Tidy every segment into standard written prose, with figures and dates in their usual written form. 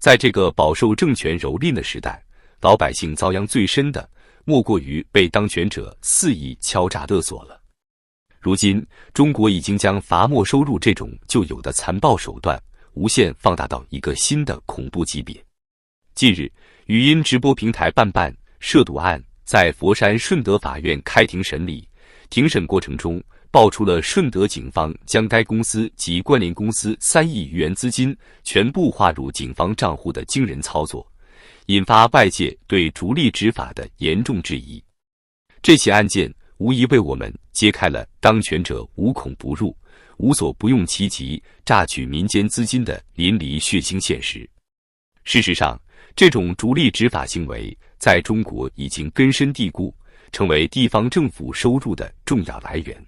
在这个饱受政权蹂躏的时代，老百姓遭殃最深的，莫过于被当权者肆意敲诈勒索了。如今，中国已经将罚没收入这种旧有的残暴手段无限放大到一个新的恐怖级别。近日，语音直播平台办涉赌案在佛山顺德法院开庭审理，庭审过程中爆出了顺德警方将该公司及关联公司3亿余元资金全部划入警方账户的惊人操作，引发外界对逐利执法的严重质疑。这起案件无疑为我们揭开了当权者无孔不入、无所不用其极榨取民间资金的淋漓血腥现实。事实上，这种逐利执法行为在中国已经根深蒂固，成为地方政府收入的重要来源。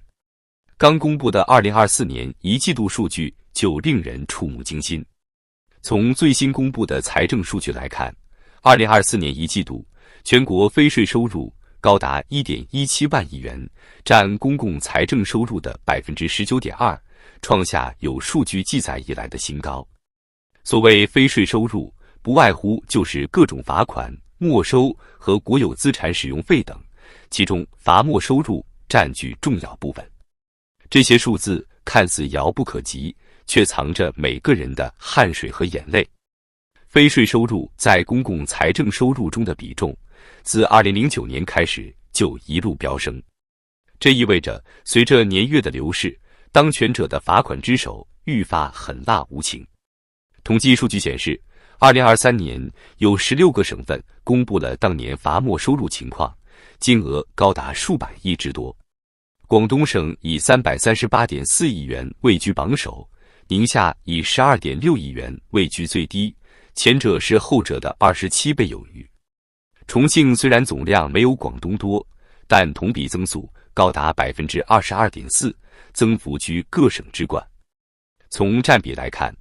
刚公布的2024年一季度数据就令人触目惊心。从最新公布的财政数据来看，2024年一季度全国非税收入高达 1.17 万亿元，占公共财政收入的 19.2%， 创下有数据记载以来的新高。所谓非税收入，不外乎就是各种罚款、没收和国有资产使用费等，其中罚没收入占据重要部分。这些数字看似遥不可及，却藏着每个人的汗水和眼泪。非税收入在公共财政收入中的比重，自2009年开始就一路飙升。这意味着，随着年月的流逝，当权者的罚款之手愈发狠辣无情。统计数据显示，2023年有16个省份公布了当年罚没收入情况，金额高达数百亿之多。广东省以 338.4 亿元位居榜首，宁夏以 12.6 亿元位居最低，前者是后者的27倍有余。重庆虽然总量没有广东多，但同比增速高达 22.4%， 增幅居各省之冠。从占比来看，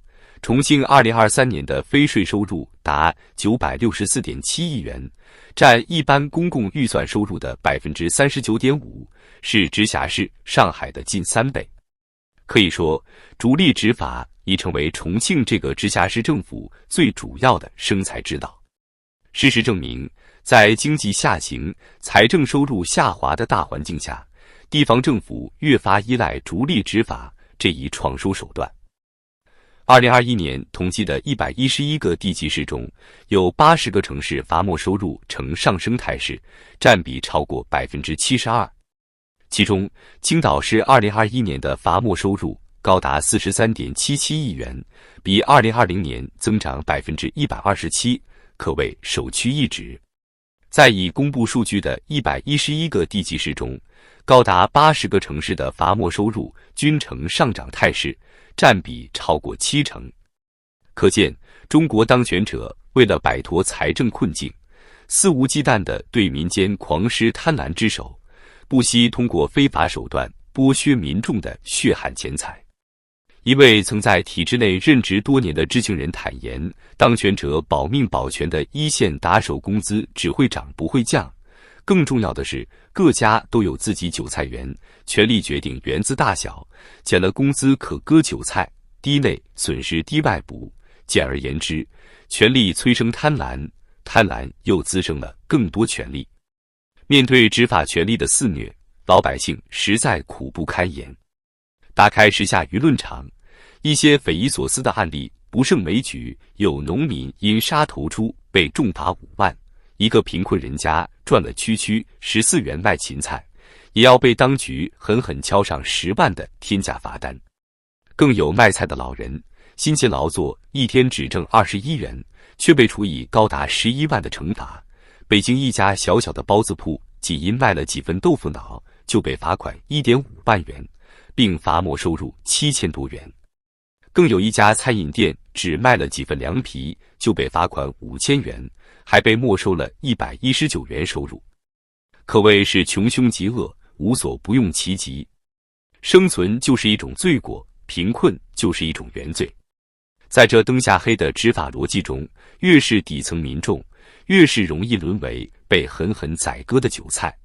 重庆2023年的非税收入达 964.7 亿元，占一般公共预算收入的 39.5%， 是直辖市上海的近3倍。可以说，逐利执法已成为重庆这个直辖市政府最主要的生财之道。事实证明，在经济下行、财政收入下滑的大环境下，地方政府越发依赖逐利执法这一创收手段。2021年统计的111个地级市中，有80个城市罚没收入呈上升态势，占比超过 72%。其中，青岛市2021年的罚没收入高达 43.77 亿元，比2020年增长 127%， 可谓首屈一指。在已公布数据的111个地级市中，高达80个城市的罚没收入均呈上涨态势，占比超过70%。可见，中国当权者为了摆脱财政困境，肆无忌惮地对民间狂施贪婪之手，不惜通过非法手段剥削民众的血汗钱财。一位曾在体制内任职多年的知情人坦言，当权者保命保全的一线打手工资只会涨不会降，更重要的是，各家都有自己韭菜园，权力决定园子大小，减了工资可割韭菜，低内损失低外补。简而言之，权力催生贪婪，贪婪又滋生了更多权力。面对执法权力的肆虐，老百姓实在苦不堪言。打开时下舆论场，一些匪夷所思的案例不胜枚举，有农民因杀头猪被重罚5万，一个贫困人家赚了区14元卖芹菜，也要被当局狠狠敲上10万的天价罚单。更有卖菜的老人，辛勤劳作，一天只挣21元，却被处以高达11万的惩罚。北京一家小小的包子铺，仅因卖了几份豆腐脑，就被罚款 1.5 万元，并罚没收入7000多元。更有一家餐饮店只卖了几份凉皮，就被罚款5000元，还被没收了119元收入。可谓是穷凶极恶，无所不用其极。生存就是一种罪过，贫困就是一种原罪。在这灯下黑的执法逻辑中，越是底层民众，越是容易沦为被狠狠宰割的韭菜。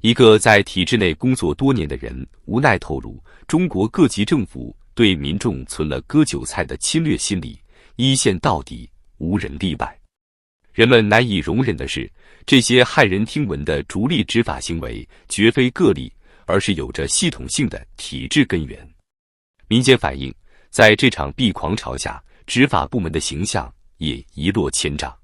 一个在体制内工作多年的人无奈透露，中国各级政府对民众存了割韭菜的侵略心理，一线到底，无人例外。人们难以容忍的是，这些骇人听闻的逐利执法行为绝非个例，而是有着系统性的体制根源。民间反映，在这场闭狂潮下，执法部门的形象也一落千丈。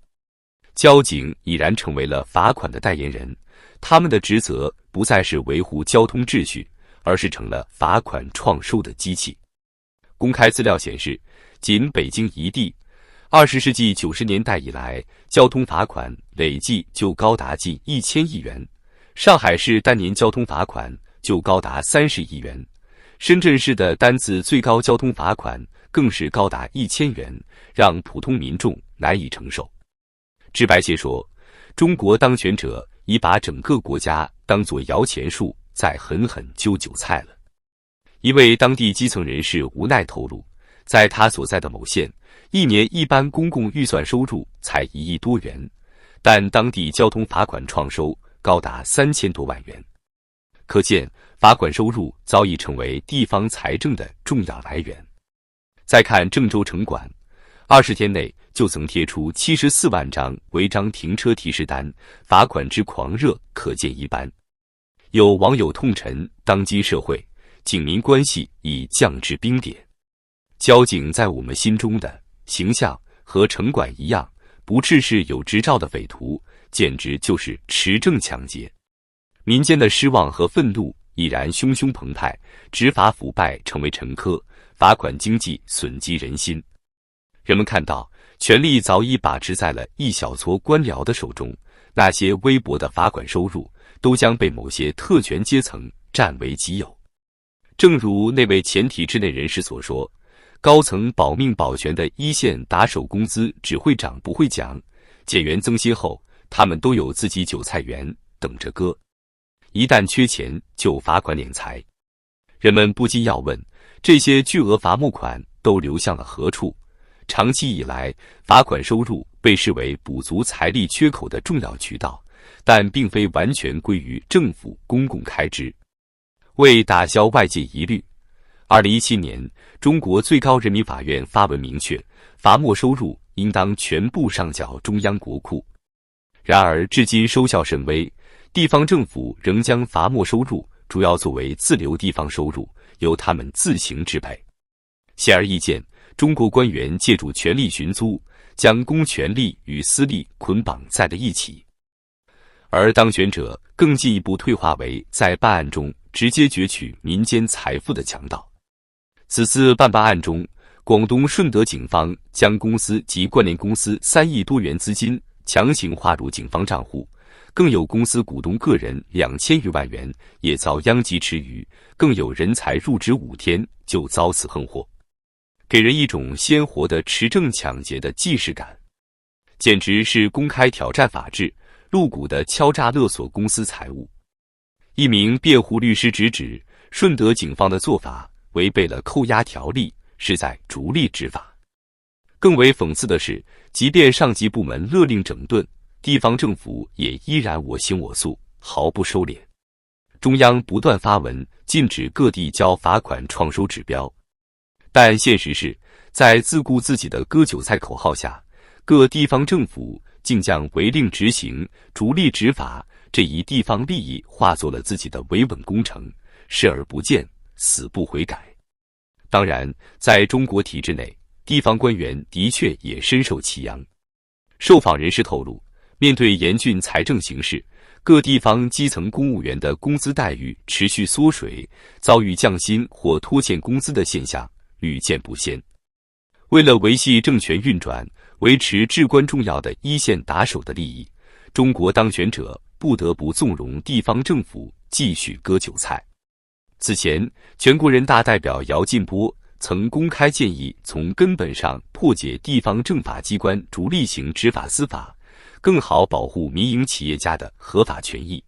交警已然成为了罚款的代言人，他们的职责不再是维护交通秩序，而是成了罚款创收的机器。公开资料显示，仅北京一地，20世纪90年代以来，交通罚款累计就高达近1000亿元。上海市单年交通罚款就高达30亿元，深圳市的单次最高交通罚款更是高达1000元，让普通民众难以承受。直白些说，中国当权者已把整个国家当作摇钱树，在狠狠揪韭菜了。一位当地基层人士无奈透露，在他所在的某县，一年一般公共预算收入才1亿多元，但当地交通罚款创收高达3000多万元。可见，罚款收入早已成为地方财政的重要来源。再看郑州城管，20天内就曾贴出74万张违章停车提示单，罚款之狂热可见一斑。有网友痛陈，当今社会警民关系已降至冰点，交警在我们心中的形象和城管一样，不啻是有执照的匪徒，简直就是持证抢劫。民间的失望和愤怒已然汹汹澎湃，执法腐败成为陈疴，罚款经济损及人心。人们看到，权力早已把持在了一小撮官僚的手中，那些微薄的罚款收入都将被某些特权阶层占为己有。正如那位前体制内人士所说，高层保命保全的一线打手工资只会涨不会降，减员增薪后，他们都有自己韭菜园等着割，一旦缺钱就罚款敛财。人们不禁要问，这些巨额罚没款都流向了何处？长期以来，罚款收入被视为补足财力缺口的重要渠道，但并非完全归于政府公共开支。为打消外界疑虑，2017年，中国最高人民法院发文明确，罚没收入应当全部上缴中央国库。然而，至今收效甚微，地方政府仍将罚没收入主要作为自留地方收入，由他们自行支配。显而易见，中国官员借助权力寻租，将公权力与私利捆绑在了一起，而当权者更进一步退化为在办案中直接攫取民间财富的强盗。此次办案中，广东顺德警方将公司及关联公司3亿多元资金强行划入警方账户，更有公司股东个人2000余万元也遭殃及池鱼，更有人才入职5天就遭此横祸，给人一种鲜活的持证抢劫的既视感，简直是公开挑战法治，露骨的敲诈勒索公司财物。一名辩护律师直指，顺德警方的做法违背了扣押条例，是在逐利执法。更为讽刺的是，即便上级部门勒令整顿，地方政府也依然我行我素，毫不收敛。中央不断发文禁止各地交罚款创收指标，但现实是，在自顾自己的割韭菜口号下，各地方政府竟将违令执行、逐利执法这一地方利益化作了自己的维稳工程，视而不见，死不悔改。当然，在中国体制内，地方官员的确也深受其殃。受访人士透露，面对严峻财政形势，各地方基层公务员的工资待遇持续缩水，遭遇降薪或拖欠工资的现象屡见不鲜。为了维系政权运转，维持至关重要的一线打手的利益，中国当权者不得不纵容地方政府继续割韭菜。此前，全国人大代表姚劲波曾公开建议从根本上破解地方政法机关逐利型执法司法，更好保护民营企业家的合法权益。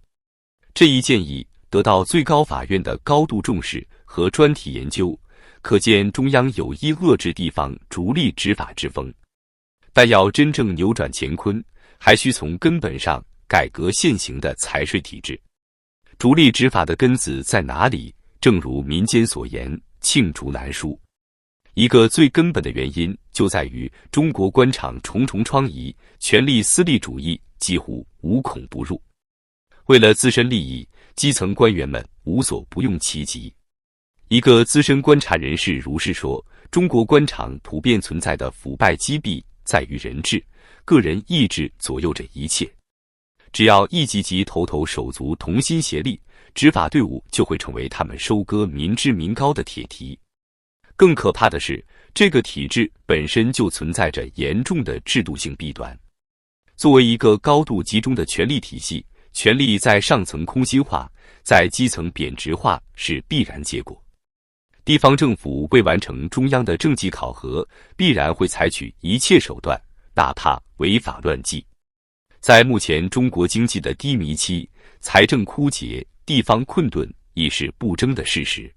这一建议得到最高法院的高度重视和专题研究，可见中央有意遏制地方逐利执法之风。但要真正扭转乾坤，还需从根本上改革现行的财税体制。逐利执法的根子在哪里？正如民间所言，罄竹难书。一个最根本的原因就在于中国官场重重疮痍，权力私利主义几乎无孔不入。为了自身利益，基层官员们无所不用其极。一个资深观察人士如是说，中国官场普遍存在的腐败积弊在于人治，个人意志左右着一切。只要一级级头头手足同心协力，执法队伍就会成为他们收割民脂民膏的铁蹄。更可怕的是，这个体制本身就存在着严重的制度性弊端。作为一个高度集中的权力体系，权力在上层空心化，在基层贬值化是必然结果。地方政府为完成中央的政绩考核，必然会采取一切手段，哪怕违法乱纪。在目前中国经济的低迷期，财政枯竭，地方困顿已是不争的事实。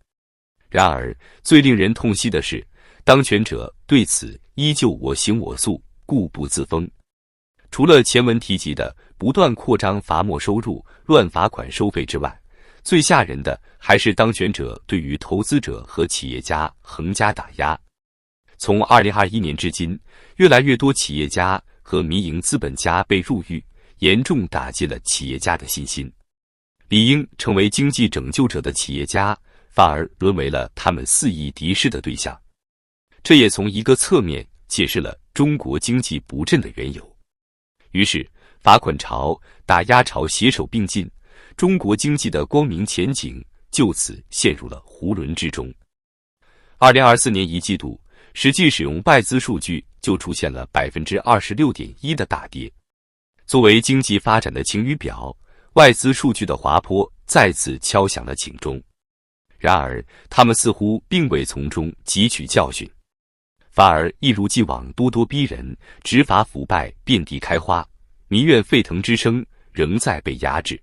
然而，最令人痛惜的是，当权者对此依旧我行我素，固步自封。除了前文提及的不断扩张罚没收入、乱罚款收费之外，最吓人的还是当权者对于投资者和企业家横加打压。从2021年至今，越来越多企业家和民营资本家被入狱，严重打击了企业家的信心。理应成为经济拯救者的企业家，反而沦为了他们肆意敌视的对象。这也从一个侧面解释了中国经济不振的缘由。于是，罚款潮、打压潮携手并进，中国经济的光明前景就此陷入了囫囵之中。2024年一季度，实际使用外资数据就出现了 26.1% 的大跌。作为经济发展的晴雨表，外资数据的滑坡再次敲响了警钟。然而，他们似乎并未从中汲取教训，反而一如既往咄咄逼人，执法腐败遍地开花，民怨沸腾之声仍在被压制。